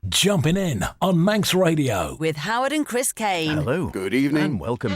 Jumping In on Manx Radio. With Howard and Chris Kane. Hello. Good evening. And welcome.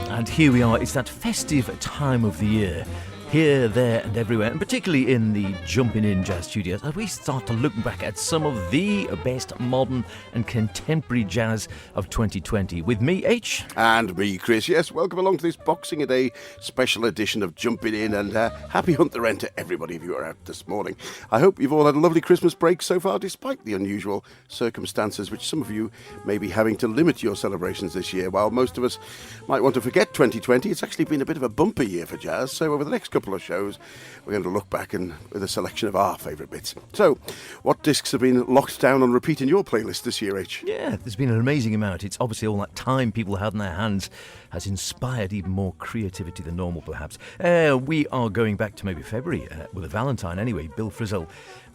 And here we are, it's that festive time of the year, here, there and everywhere, and particularly in the Jumpin In Jazz Studios, as we start to look back at some of the best modern and contemporary jazz of 2020. With me, H. And me, Chris. Yes, welcome along to this Boxing Day special edition of Jumpin' In, and happy Hunt the Wren to everybody of you are out this morning. I hope you've all had a lovely Christmas break so far, despite the unusual circumstances which some of you may be having to limit your celebrations this year. While most of us might want to forget 2020, it's actually been a bit of a bumper year for jazz, so over the next couple of shows, we're going to look back and with a selection of our favourite bits. So, what discs have been locked down on repeat in your playlist this year, H? Yeah, there's been an amazing amount. It's obviously all that time people had in their hands has inspired even more creativity than normal, perhaps. We are going back to maybe February, with a Valentine anyway. Bill Frisell,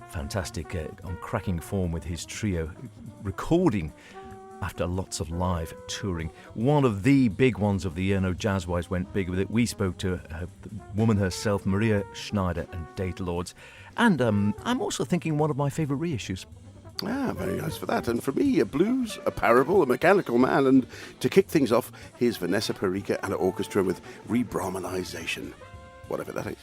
fantastic, on cracking form with his trio, recording after lots of live touring. One of the big ones of the year, no, jazz-wise went big with it. We spoke to the woman herself, Maria Schneider and Date Lords. And I'm also thinking one of my favourite reissues. Ah, very nice for that. And for me, a blues, a parable, a mechanical man. And to kick things off, here's Vanessa Perica and her orchestra with Re-Brahmanization, whatever that is.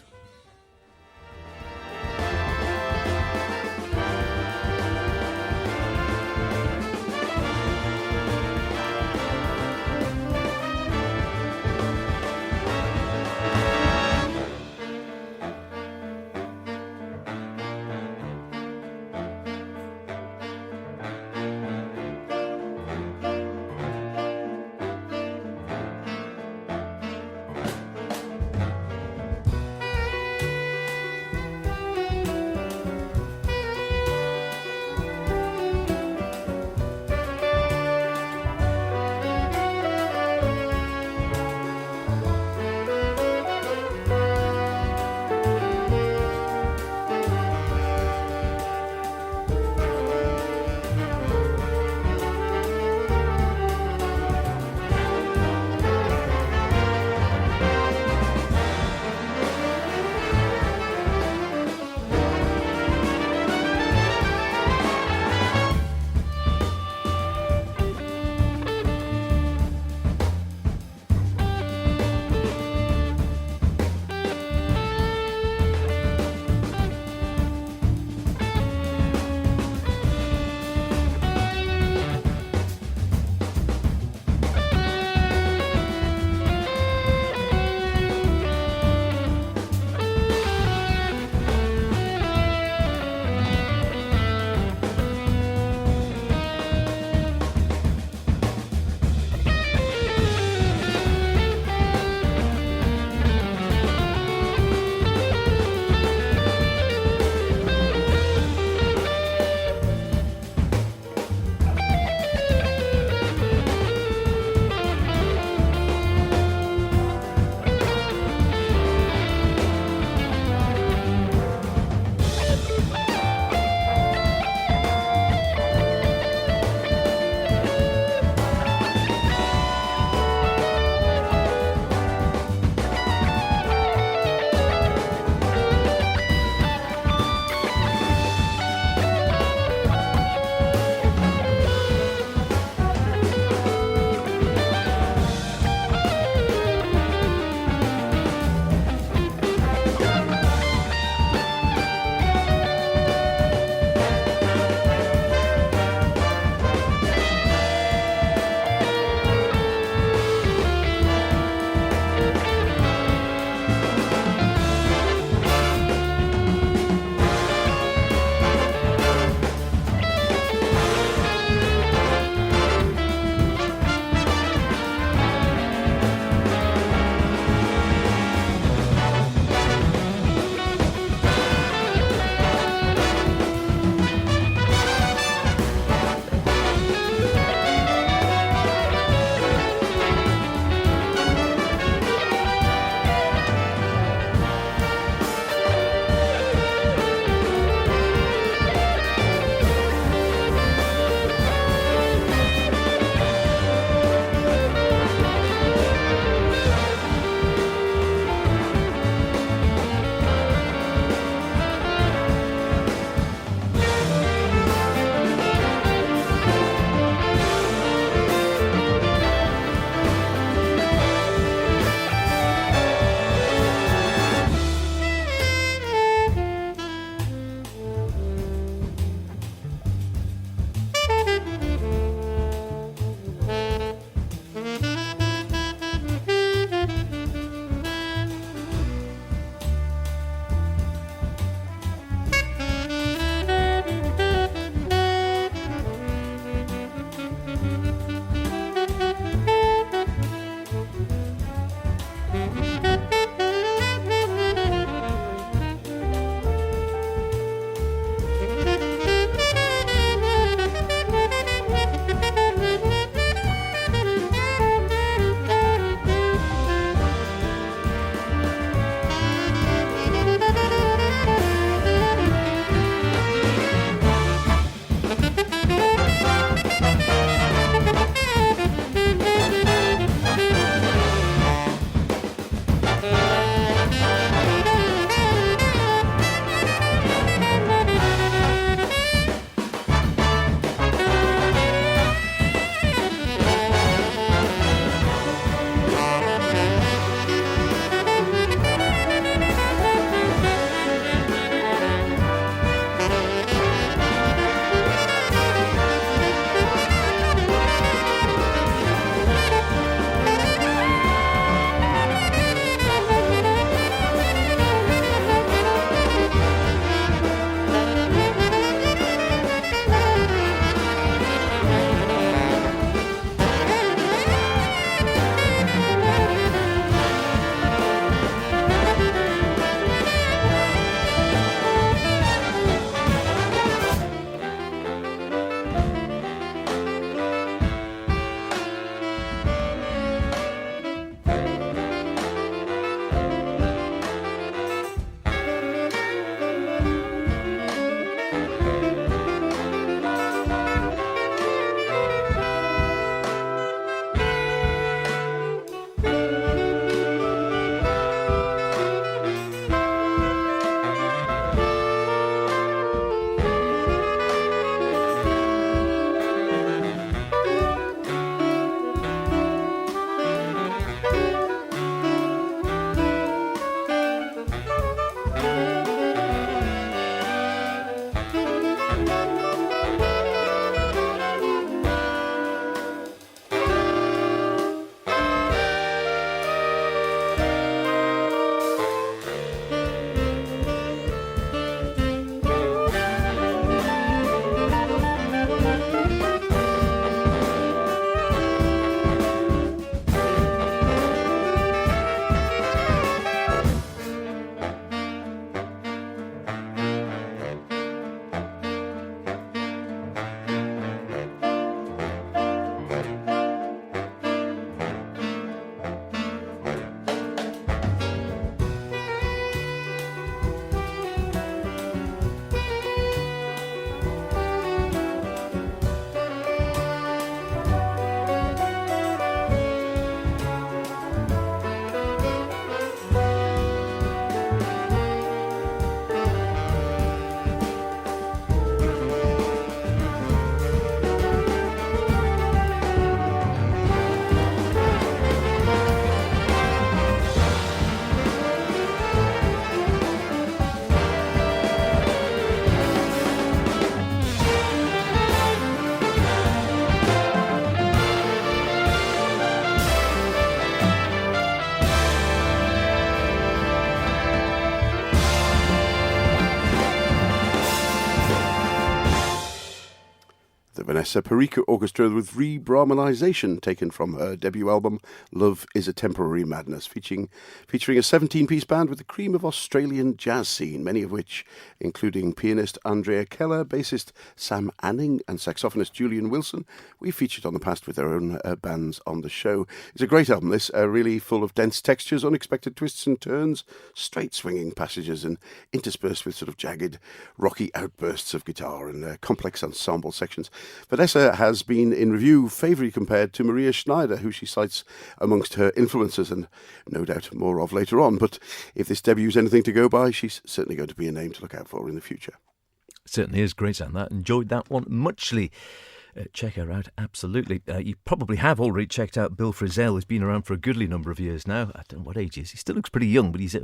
Vanessa Perica Orchestra with Re-Brahmanization, taken from her debut album Love is a Temporary Madness, featuring a 17-piece band with the cream of Australian jazz scene, many of which, including pianist Andrea Keller, bassist Sam Anning and saxophonist Julian Wilson, we featured on the past with their own bands on the show. It's a great album, this, really full of dense textures, unexpected twists and turns, straight swinging passages, and interspersed with sort of jagged, rocky outbursts of guitar and complex ensemble sections. Vanessa has been in review favourably compared to Maria Schneider, who she cites amongst her influences, and no doubt more of later on. But if this debut is anything to go by, she's certainly going to be a name to look out for in the future. Certainly is. Great sound that. Enjoyed that one muchly. Check her out, absolutely. You probably have already checked out Bill Frisell, who's been around for a goodly number of years now. I don't know what age he is. He still looks pretty young, but he's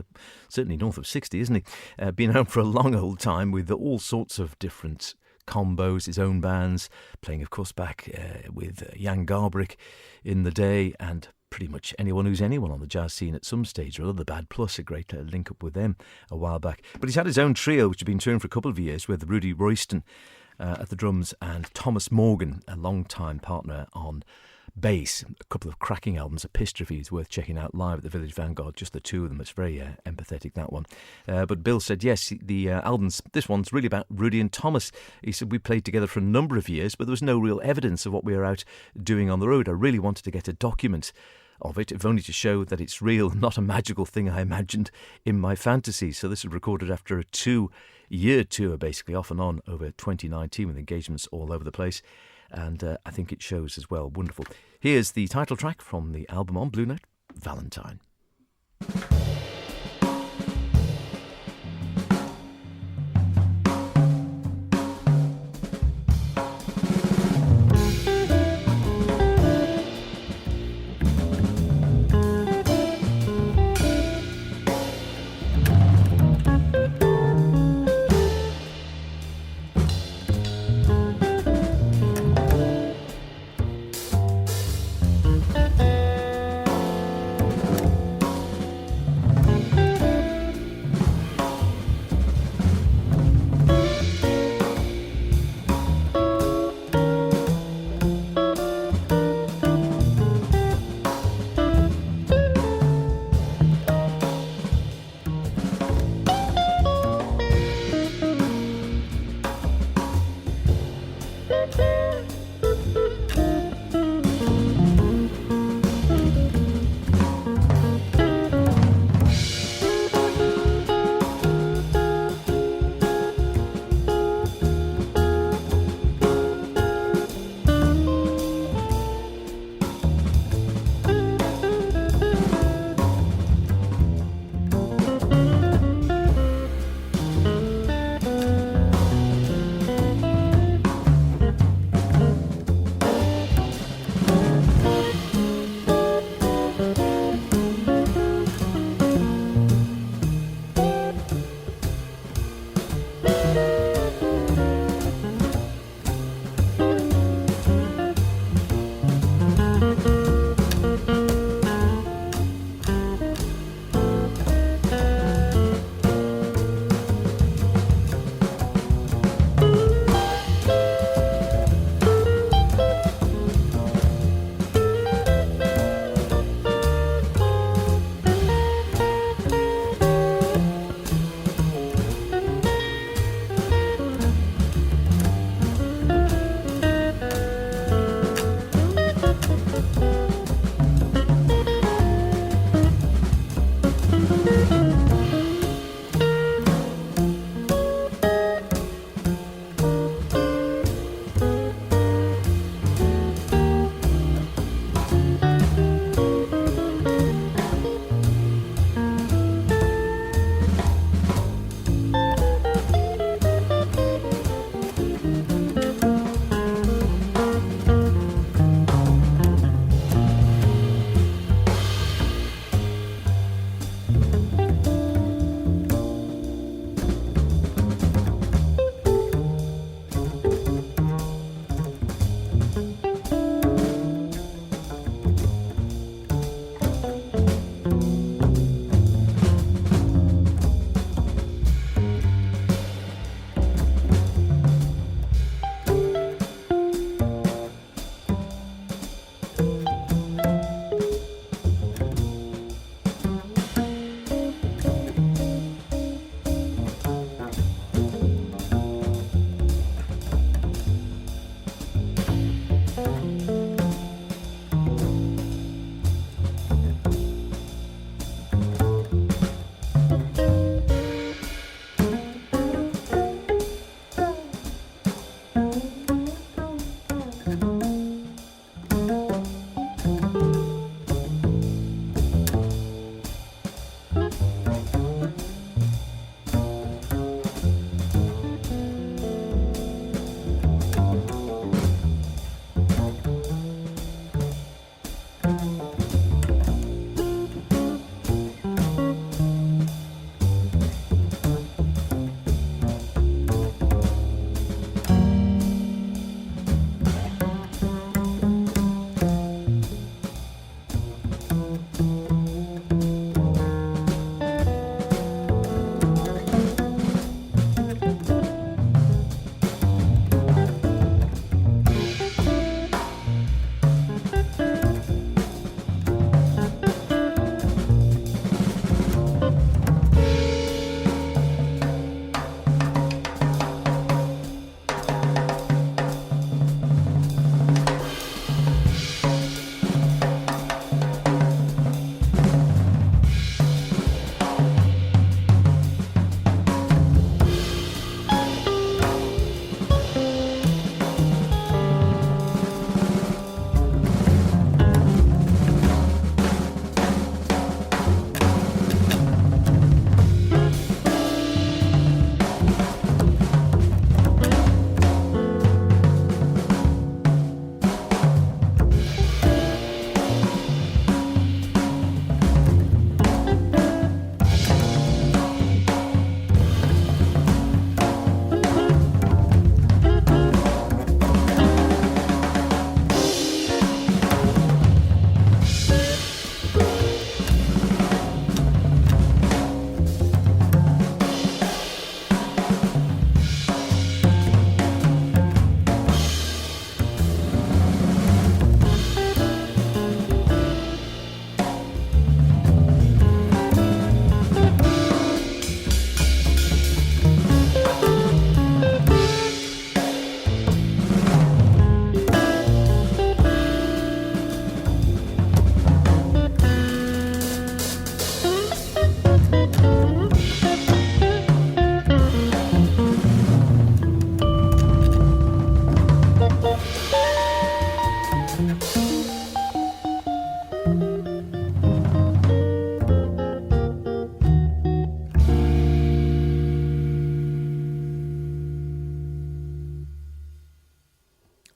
certainly north of 60, isn't he? Been around for a long old time with all sorts of different combos, his own bands, playing, of course, back with Jan Garbrick in the day, and pretty much anyone who's anyone on the jazz scene at some stage or other. The Bad Plus, a great link up with them a while back. But he's had his own trio, which had been touring for a couple of years, with Rudy Royston at the drums and Thomas Morgan, a long-time partner on bass. A couple of cracking albums. Epistrophe is worth checking out live at the Village Vanguard, just the two of them. It's very empathetic, that one. But Bill said, yes, the albums, this one's really about Rudy and Thomas. He said, we played together for a number of years, but there was no real evidence of what we were out doing on the road. I really wanted to get a document of it, if only to show that it's real, not a magical thing I imagined in my fantasies. So this was recorded after a 2-year tour, basically off and on over 2019, with engagements all over the place. And I think it shows as well. Wonderful. Here's the title track from the album on Blue Note, Valentine.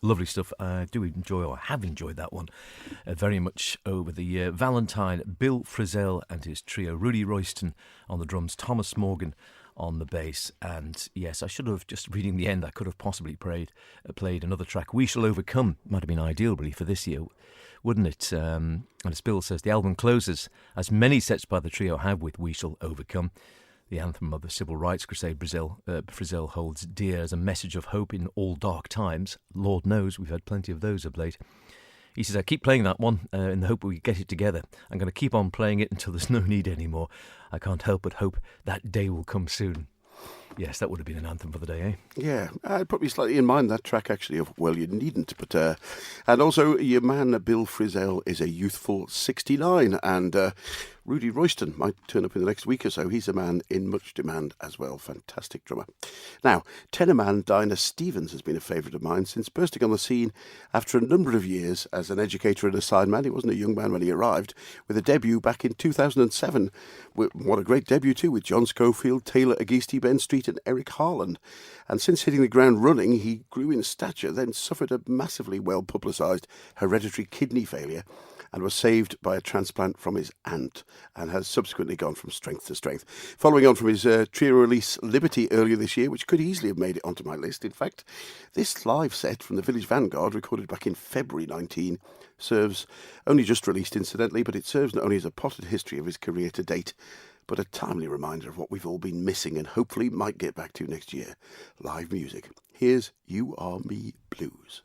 Lovely stuff. I do enjoy, or have enjoyed that one very much over the year. Valentine, Bill Frisell and his trio, Rudy Royston on the drums, Thomas Morgan on the bass, and yes, I should have, just reading the end, I could have possibly played another track. We Shall Overcome might have been ideal really for this year, wouldn't it? And as Bill says, the album closes, as many sets by the trio have, with We Shall Overcome, the anthem of the civil rights crusade Frisell holds dear as a message of hope in all dark times. Lord knows we've had plenty of those of late. He says, I keep playing that one in the hope we get it together. I'm going to keep on playing it until there's no need anymore. I can't help but hope that day will come soon. Yes, that would have been an anthem for the day, eh? Yeah, I'd put me slightly in mind that track, actually, of Well, You Needn't. But and also, your man, Bill Frisell, is a youthful 69, and Rudy Royston might turn up in the next week or so. He's a man in much demand as well. Fantastic drummer. Now, tenor man Dinah Stevens has been a favourite of mine since bursting on the scene after a number of years as an educator and a sideman. He wasn't a young man when he arrived, with a debut back in 2007. What a great debut too, with John Schofield, Taylor Agisti, Ben Street and Eric Harland. And since hitting the ground running, he grew in stature, then suffered a massively well-publicised hereditary kidney failure and was saved by a transplant from his aunt, and has subsequently gone from strength to strength. Following on from his trio release Liberty earlier this year, which could easily have made it onto my list, in fact, this live set from the Village Vanguard, recorded back in February 19, serves, only just released incidentally, but it serves not only as a potted history of his career to date, but a timely reminder of what we've all been missing and hopefully might get back to next year: live music. Here's You Are Me Blues.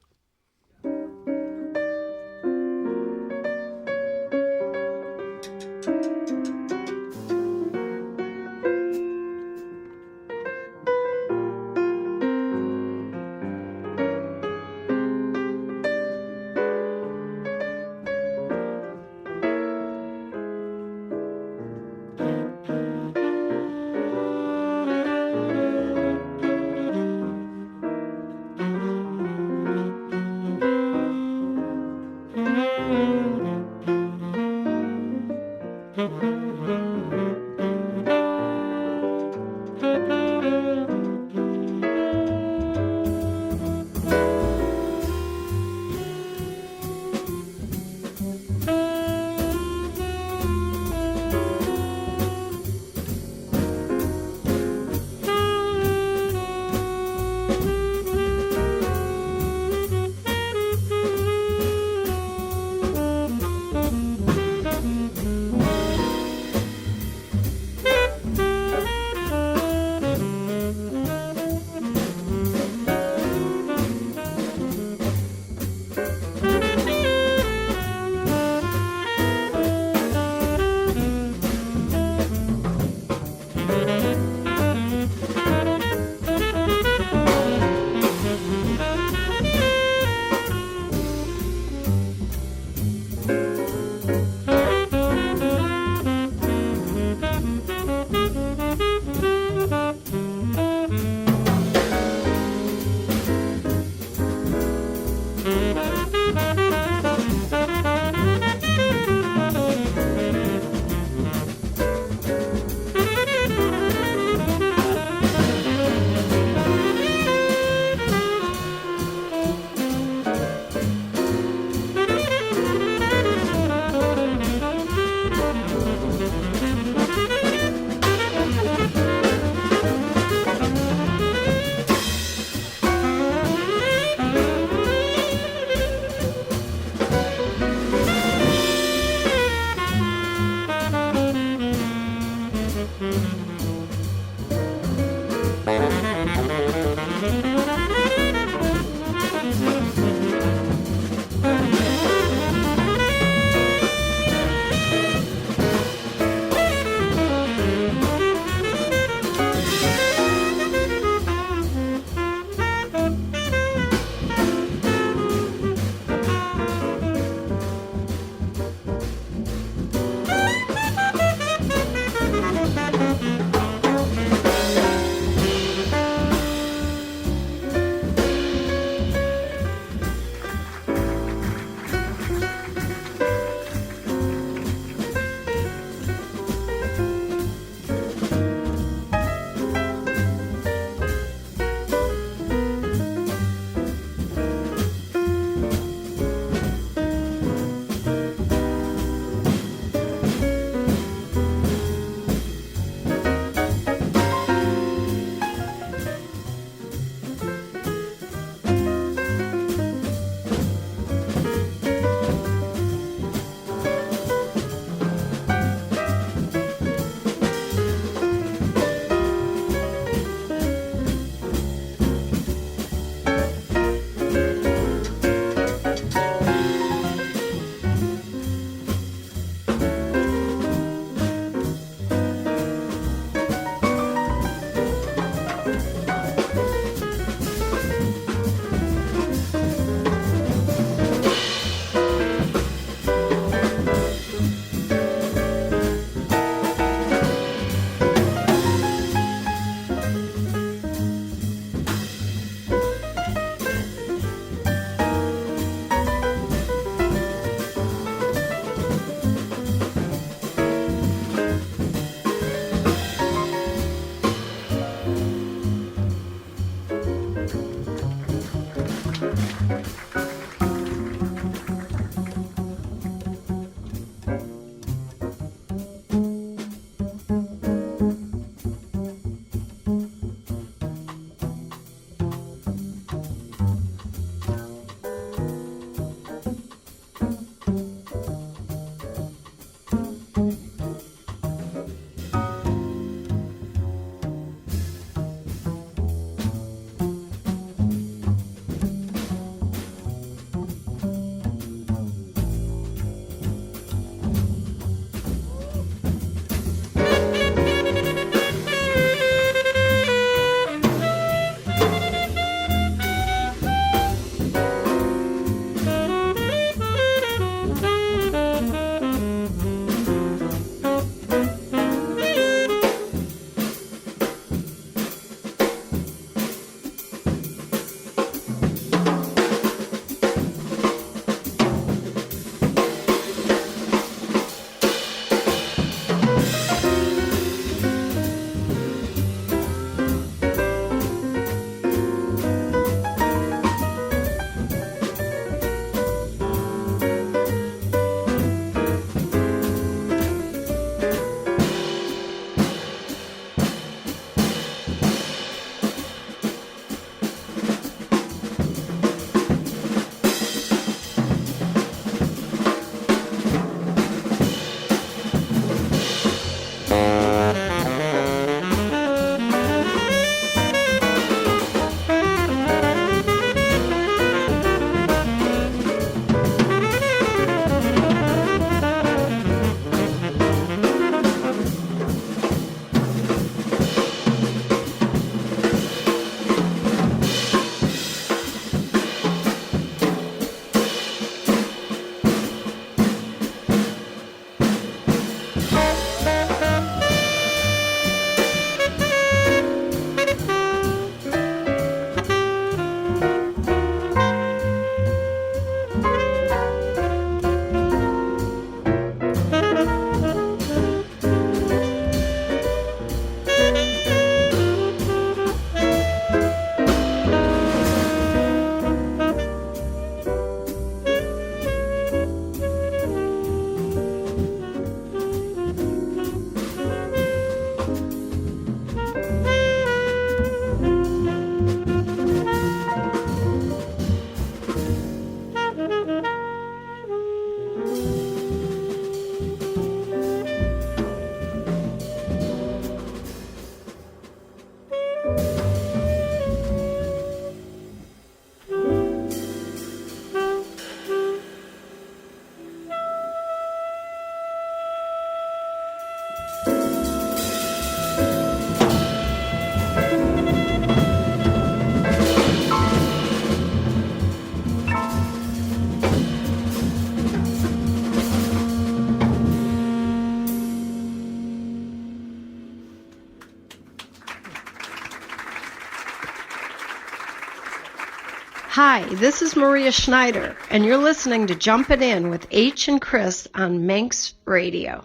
Hi, this is Maria Schneider, and you're listening to Jumpin' In with H and Chris on Manx Radio.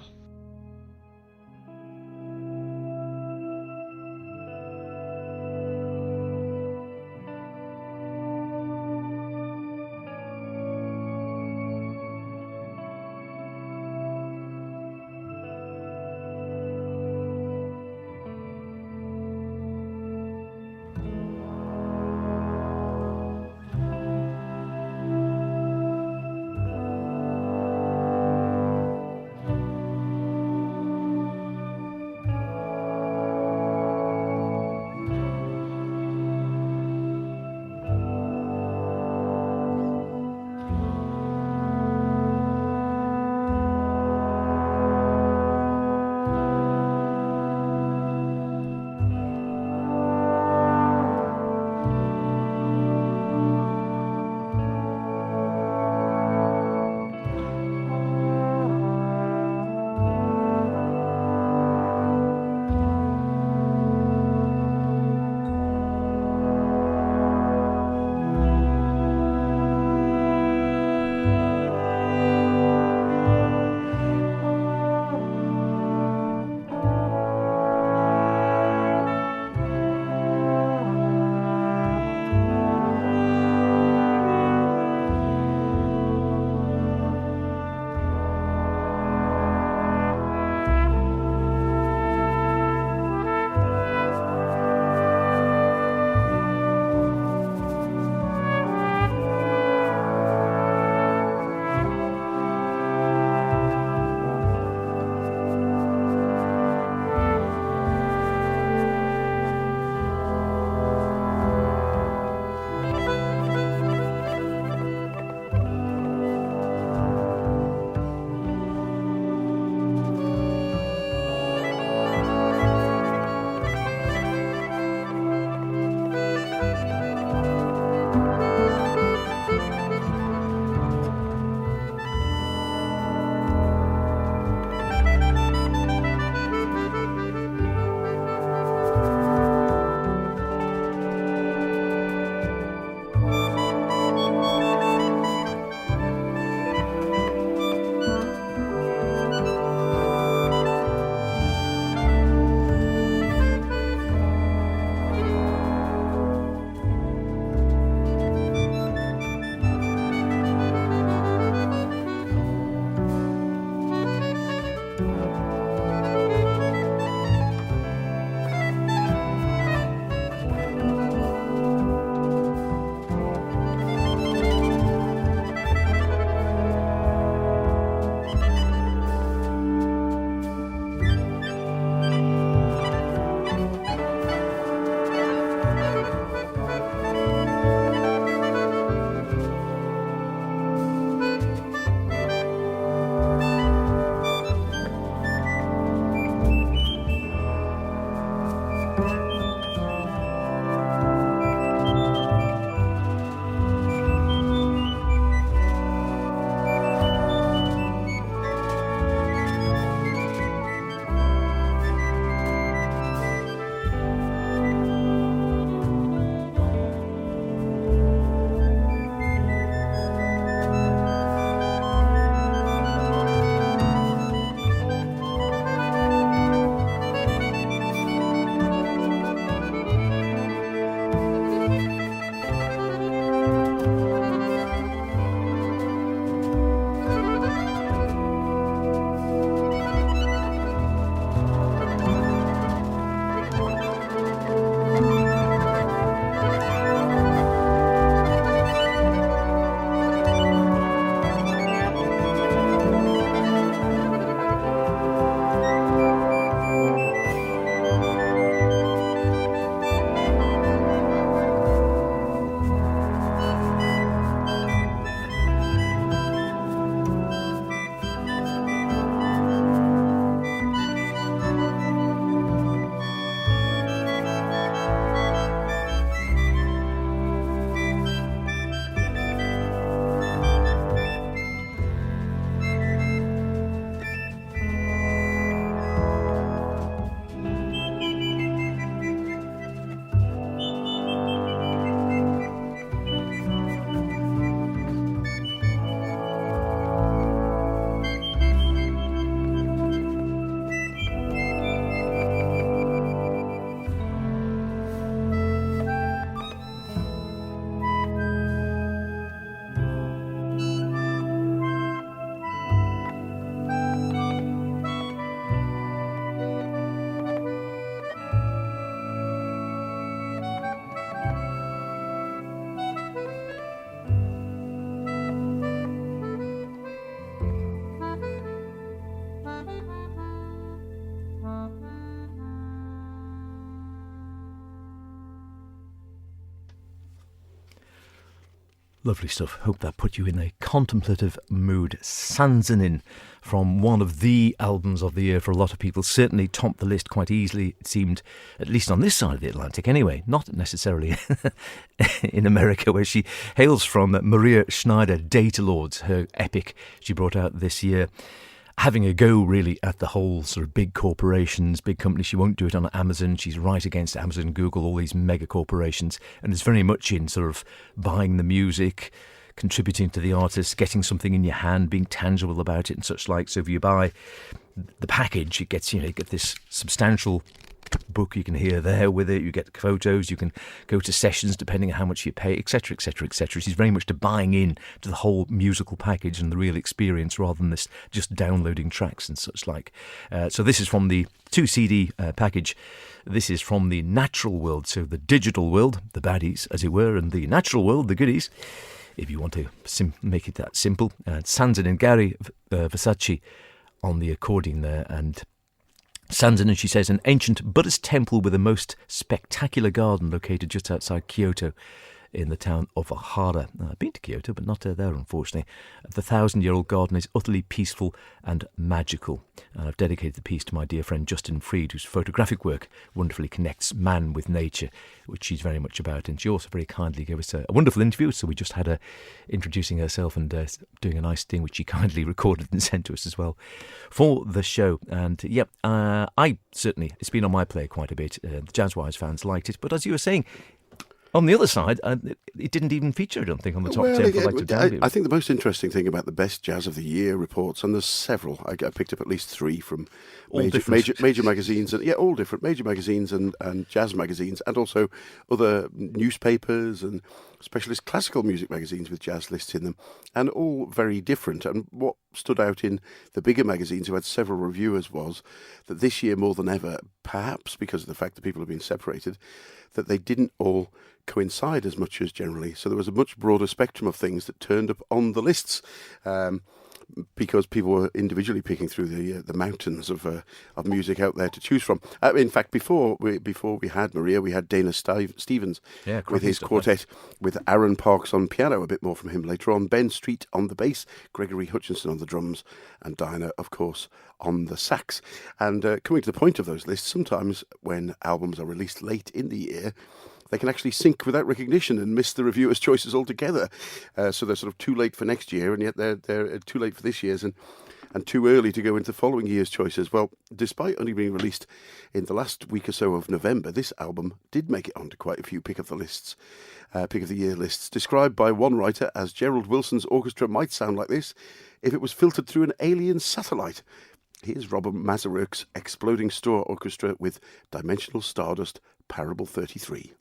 Lovely stuff. Hope that put you in a contemplative mood. Jumpin In, from one of the albums of the year for a lot of people, certainly topped the list quite easily, it seemed, at least on this side of the Atlantic anyway, not necessarily in America, where she hails from. Maria Schneider, Data Lords, her epic she brought out this year. Having a go really at the whole sort of big corporations, big companies. She won't do it on Amazon. She's right against Amazon, Google, all these mega corporations, and is very much in sort of buying the music, contributing to the artist, getting something in your hand, being tangible about it and such like. So if you buy the package, it gets, you get this substantial book you can hear there with it. You get photos, you can go to sessions depending on how much you pay, etc, etc, etc. She's very much to buying in to the whole musical package and the real experience, rather than this just downloading tracks and such like. So this is from the 2 CD package. This is from the natural world, so the digital world, the baddies as it were, and the natural world, the goodies, if you want to make it that simple. Jumpin In, Gary Versace on the accordion there, and Jumpin In, she says, an ancient Buddhist temple with a most spectacular garden located just outside Kyoto in the town of Ohara. I've been to Kyoto, but not there, unfortunately. The 1,000-year-old garden is utterly peaceful and magical. And I've dedicated the piece to my dear friend Justin Freed, whose photographic work wonderfully connects man with nature, which she's very much about. And she also very kindly gave us a wonderful interview, so we just had her introducing herself and doing a nice thing, which she kindly recorded and sent to us as well for the show. And I certainly, it's been on my play quite a bit. The Jazzwise fans liked it, but as you were saying, on the other side, it didn't even feature, I don't think, on the top 10 for Collective Download. I think the most interesting thing about the Best Jazz of the Year reports, and there's several, I picked up at least 3 from major magazines, and all different, major magazines and jazz magazines, and also other newspapers and specialist classical music magazines with jazz lists in them, and all very different. And what stood out in the bigger magazines, who had several reviewers, was that this year more than ever, perhaps because of the fact that people have been separated, that they didn't all coincide as much as generally. So there was a much broader spectrum of things that turned up on the lists, because people were individually picking through the mountains of music out there to choose from. In fact, before we had Maria, we had Dana Stevens with his quartet, with Aaron Parks on piano, a bit more from him later on, Ben Street on the bass, Gregory Hutchinson on the drums, and Dinah, of course, on the sax. And coming to the point of those lists, sometimes when albums are released late in the year, they can actually sync without recognition and miss the reviewer's choices altogether. So they're sort of too late for next year, and yet they're too late for this year's and too early to go into the following year's choices. Well, despite only being released in the last week or so of November, this album did make it onto quite a few pick of the year lists. Described by one writer as Gerald Wilson's orchestra might sound like this if it was filtered through an alien satellite. Here's Robert Mazurek's Exploding Star Orchestra with Dimensional Stardust, Parable 33.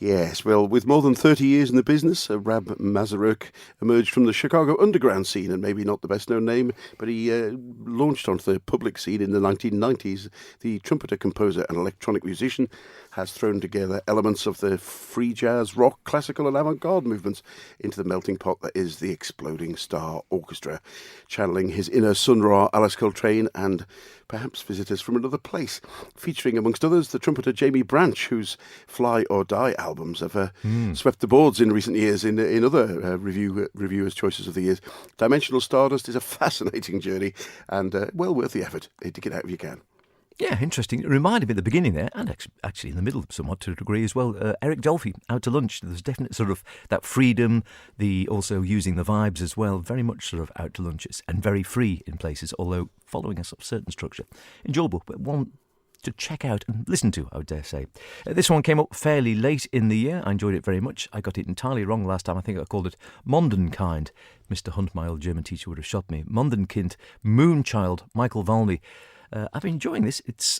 Yes, well, with more than 30 years in the business, Rab Mazaruk emerged from the Chicago underground scene, and maybe not the best-known name, but he launched onto the public scene in the 1990s. The trumpeter, composer, and electronic musician has thrown together elements of the free jazz, rock, classical, and avant-garde movements into the melting pot that is the Exploding Star Orchestra, channeling his inner Sun Ra, Alice Coltrane, and perhaps visitors from another place, featuring, amongst others, the trumpeter Jamie Branch, whose Fly or Die albums have swept the boards in recent years in other reviewers' choices of the years. Dimensional Stardust is a fascinating journey and well worth the effort to get out if you can. Yeah, interesting. It reminded me at the beginning there, and actually in the middle somewhat to a degree as well, Eric Dolphy, Out to Lunch. There's definite sort of that freedom, the also using the vibes as well, very much sort of out to lunches and very free in places, although following a sort of certain structure. Enjoyable, but one to check out and listen to, I would dare say. This one came up fairly late in the year. I enjoyed it very much. I got it entirely wrong last time. I think I called it Mondenkind. Mr. Hunt, my old German teacher, would have shot me. Mondenkind, Moonchild, Michael Valney. I've been enjoying this. It's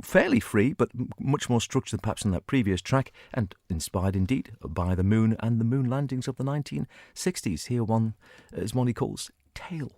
fairly free, but much more structured than perhaps in that previous track, and inspired indeed by the moon and the moon landings of the 1960s. Here one is one he calls Tale.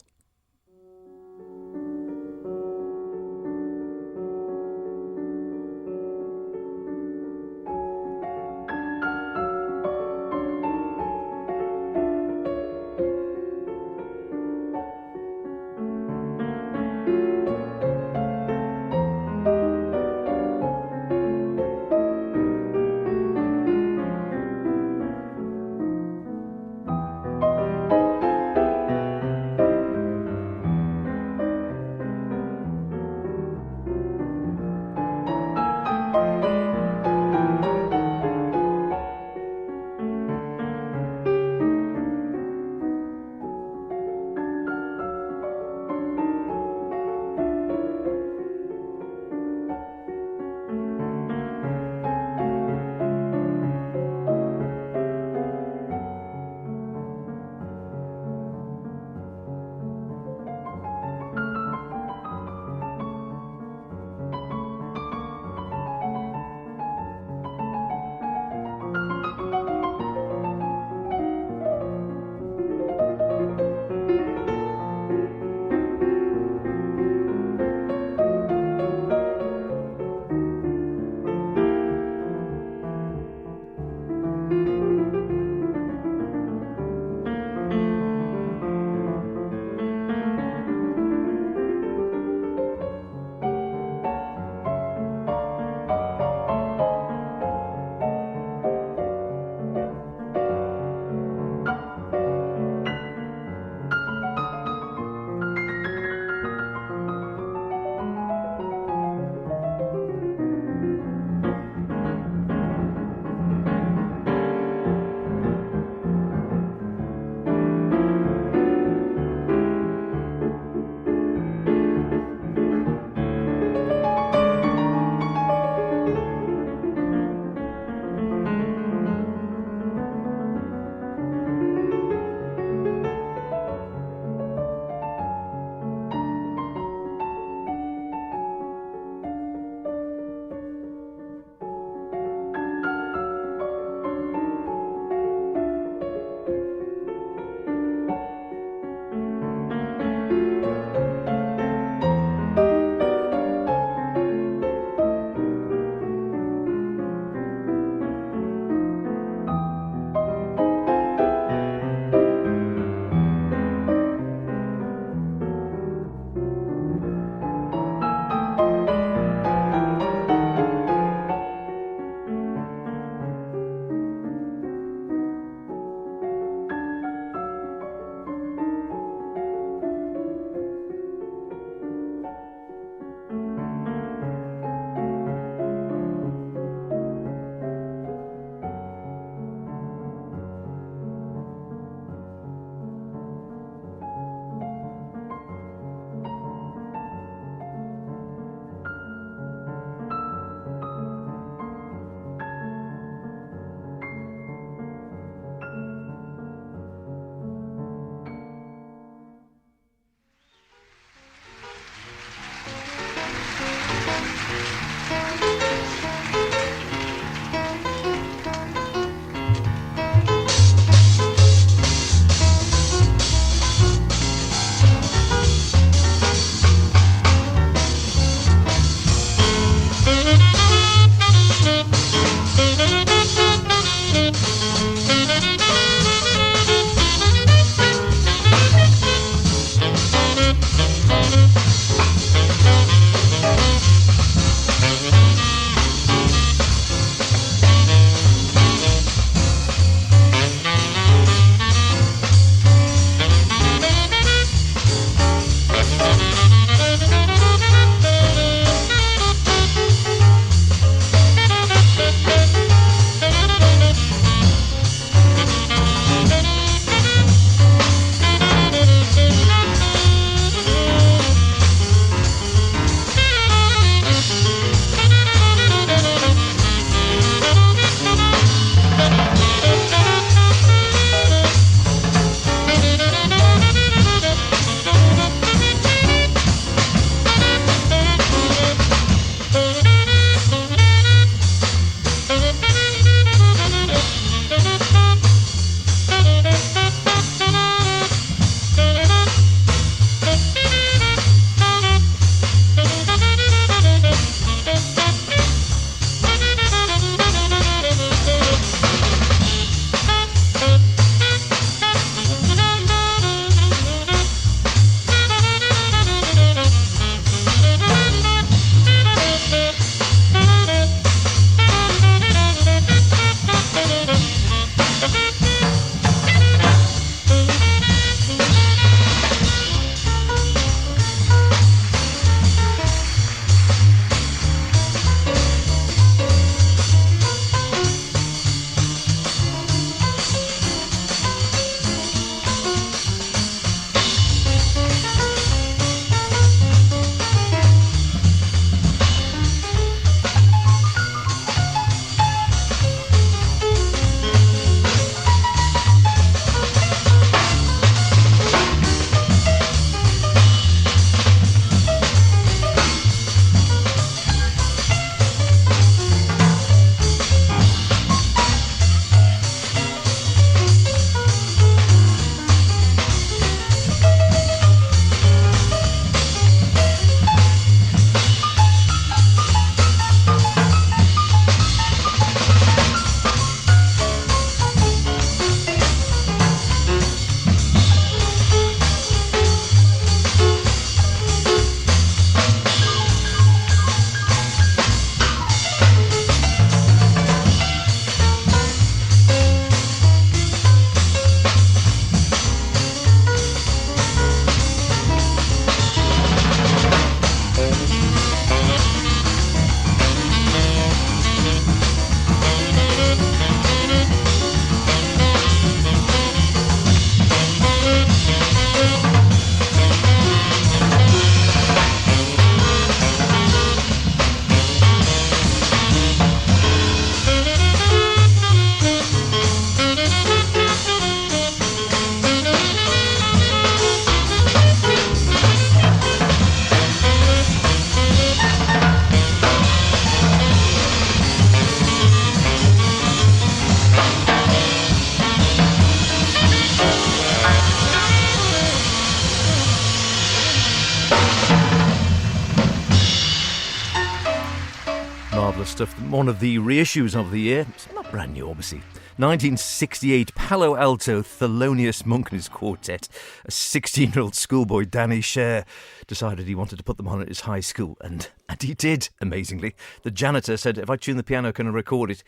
other stuff. One of the reissues of the year. It's not brand new, obviously. 1968, Palo Alto Thelonious Monk and his quartet. A 16-year-old schoolboy, Danny Sher, decided he wanted to put them on at his high school, and he did, amazingly. The janitor said, if I tune the piano, can I record it?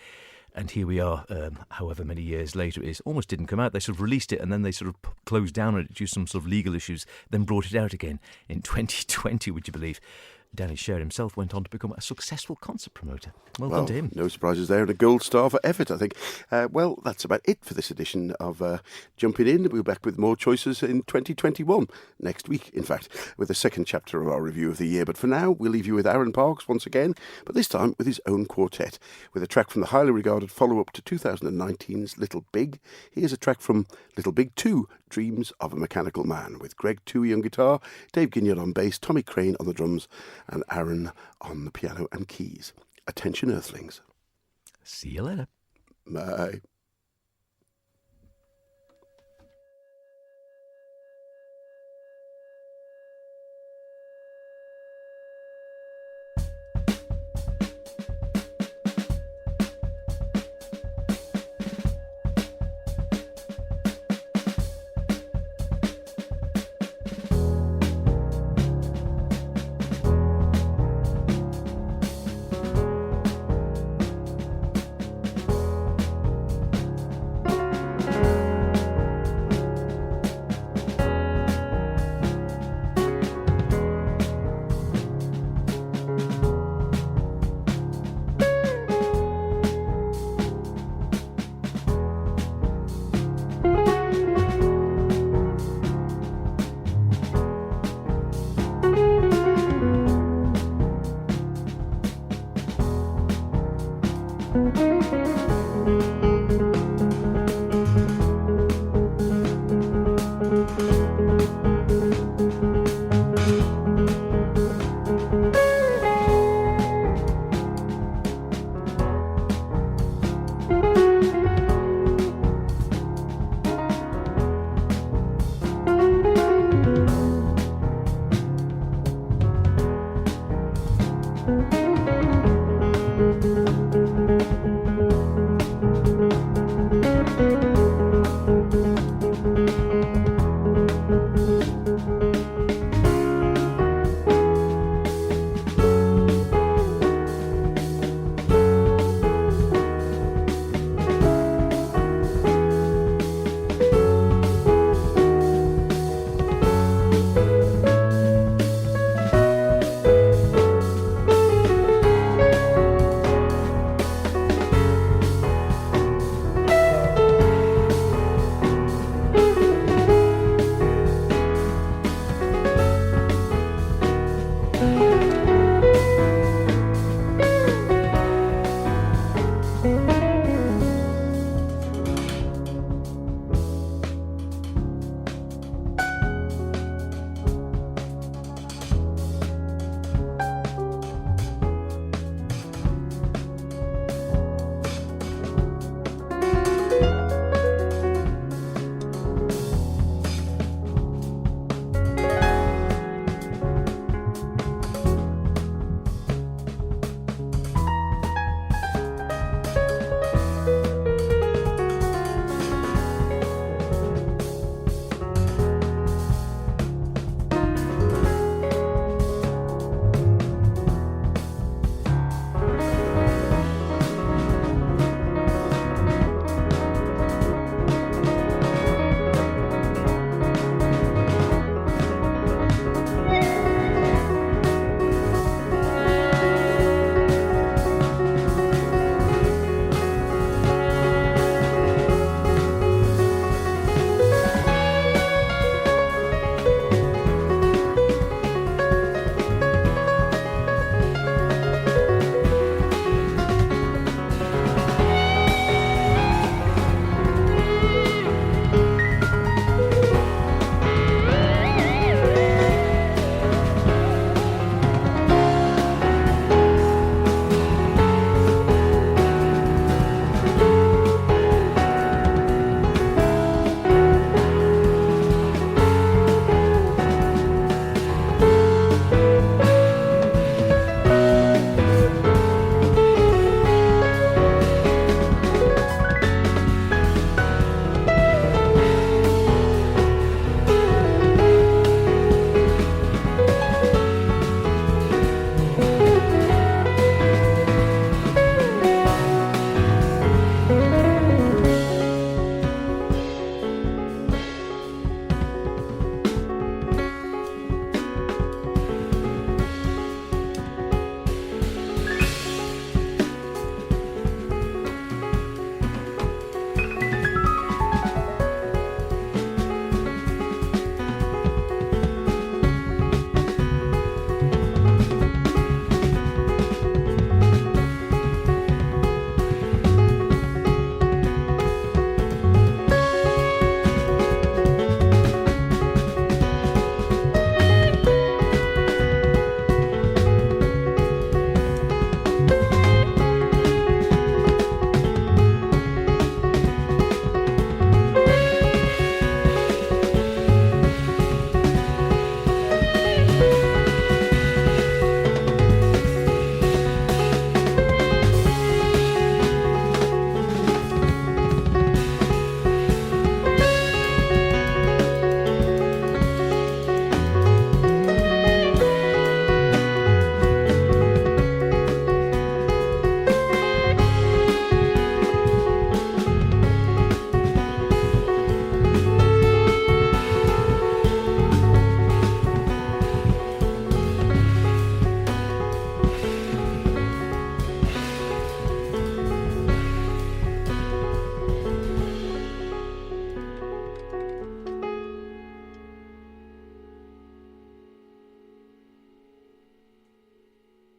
And here we are, however many years later it is. Almost didn't come out. They sort of released it and then they sort of closed down on it due to some sort of legal issues, then brought it out again in 2020, would you believe? Danny Sher himself went on to become a successful concert promoter. Well done to him. No surprises there, and a gold star for effort, I think. Well, that's about it for this edition of Jumping In. We'll be back with more choices in 2021, next week, in fact, with the second chapter of our review of the year. But for now, we'll leave you with Aaron Parks once again, but this time with his own quartet, with a track from the highly regarded follow-up to 2019's Little Big. Here's a track from Little Big 2, Dreams of a Mechanical Man, with Greg Toohey on guitar, Dave Ginyard on bass, Tommy Crane on the drums, and Aaron on the piano and keys. Attention, Earthlings. See you later. Bye.